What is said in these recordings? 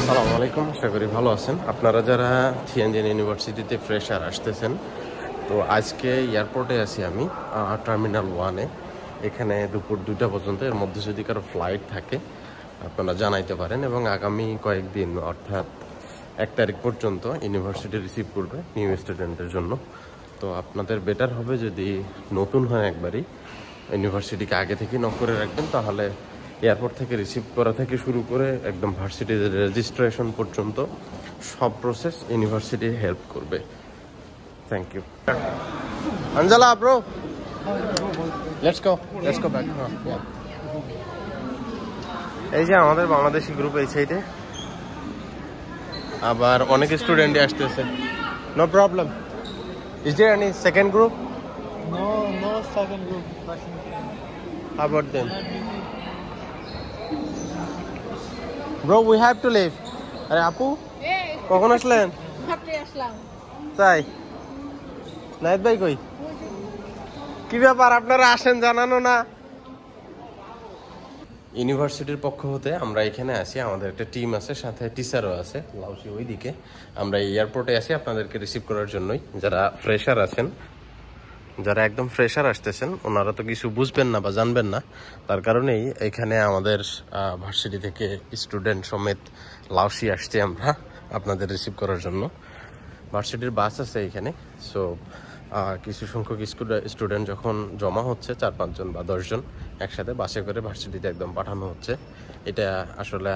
আসসালামু আলাইকুম, আশা করি ভালো আছেন আপনারা যারা থিয়ানজিন ইউনিভার্সিটিতে ফ্রেশার আসতেছেন। তো আজকে এয়ারপোর্টে আছি আমি, টার্মিনাল 1-এ। এখানে দুপুর 2টা পর্যন্ত, এর মধ্যে যদি কারো ফ্লাইট থাকে আপনারা জানাইতে পারেন, এবং আগামী কয়েকদিন অর্থাৎ 1 তারিখ পর্যন্ত ইউনিভার্সিটি রিসিভ করবে নিউ স্টুডেন্টের জন্য। তো আপনাদের বেটার হবে যদি নতুন হয় একবারই ইউনিভার্সিটিকে আগে থেকে নক করে রাখবেন, তাহলে এয়ারপোর্ট থেকে রিসিভ করা থেকে শুরু করে একদম ভার্সিটির রেজিস্ট্রেশন পর্যন্ত সব প্রসেস ইউনিভার্সিটি হেল্প করবে। Thank you. আঞ্জলা ব্রো, লেটস গো ব্যাক। এই যে আমাদের বাংলাদেশি গ্রুপ এই সাইডে, আবার অনেক স্টুডেন্টই আসতেছে। No problem. Is there any second group? No second group. How about them? Bro, we have to leave. আরে আপু, কখন আসলেন? আসলাম। তাই? নাইত ভাই কই? কি ব্যাপার, আপনারা আসেন জানানো না? ইউনিভার্সিটির পক্ষ হতে আমরা এখানে আসি, আমাদের একটা টিম আছে, সাথে টিচারও আছে লাউসি ওইদিকে। আমরা এয়ারপোর্টে আসি আপনাদেরকে রিসিভ করার জন্যই। যারা ফ্রেশার আছেন, যারা একদম ফ্রেশার আসতেছেন, ওনারা তো কিছু বুঝবেন না বা জানবেন না, তার কারণেই এখানে আমাদের ভার্সিটি থেকে স্টুডেন্ট সমেত লাউসি আসছে আমরা আপনাদের রিসিভ করার জন্য। ভার্সিটির বাস আছে এখানে। সো কিছু সংখ্যক স্টুডেন্ট যখন জমা হচ্ছে, 4-5 জন বা 10 জন একসাথে বাসে করে ভার্সিটিতে একদম পাঠানো হচ্ছে। এটা আসলে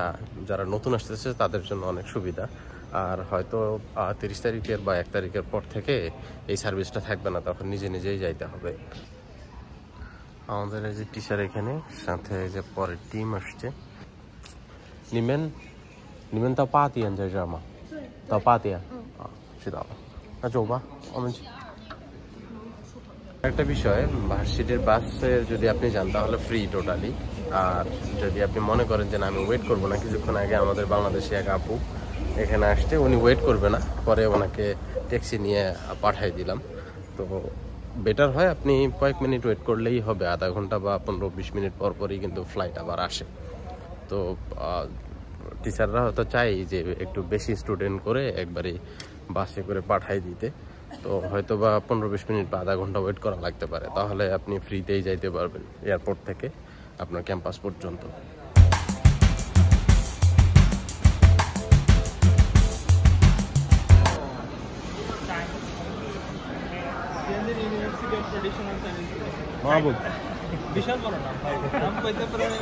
যারা নতুন আসতেছে তাদের জন্য অনেক সুবিধা। আর হয়তো 30 তারিখের বা 1 তারিখের পর থেকে এই সার্ভিসটা থাকবে না, তখন নিজে নিজেই যাইতে হবে। আমাদের এই যে টিচার এখানে, সাথে এই যে পরের টিম আসছে। নিমেন তাও পাতিয়ান যায় জামা, তাও পাতিয়া একটা বিষয়, ভার্সিটির বাসে যদি আপনি যান তাহলে ফ্রি টোটালি। আর যদি আপনি মনে করেন যে না, আমি ওয়েট করবো না, কিছুক্ষণ আগে আমাদের বাংলাদেশি এক আপু এখানে আসছে, উনি ওয়েট করবে না, পরে ওনাকে ট্যাক্সি নিয়ে পাঠাই দিলাম। তো বেটার হয় আপনি কয়েক মিনিট ওয়েট করলেই হবে, আধা ঘন্টা বা 15-20 মিনিট পর পরই কিন্তু ফ্লাইট আবার আসে। তো টিচাররা হয়তো চাই যে একটু বেশি স্টুডেন্ট করে একবারে বাসে করে পাঠাই দিতে, তো হয়তো বা 15-20 মিনিট বা আধা ঘন্টা ওয়েট করা লাগতে পারে, তাহলে আপনি ফ্রিতেই যাইতে পারবেন এয়ারপোর্ট থেকে আপনার ক্যাম্পাস পর্যন্ত। মাহবুব বিশাল বড় নাম ভাই, নাম কইতে পারে না।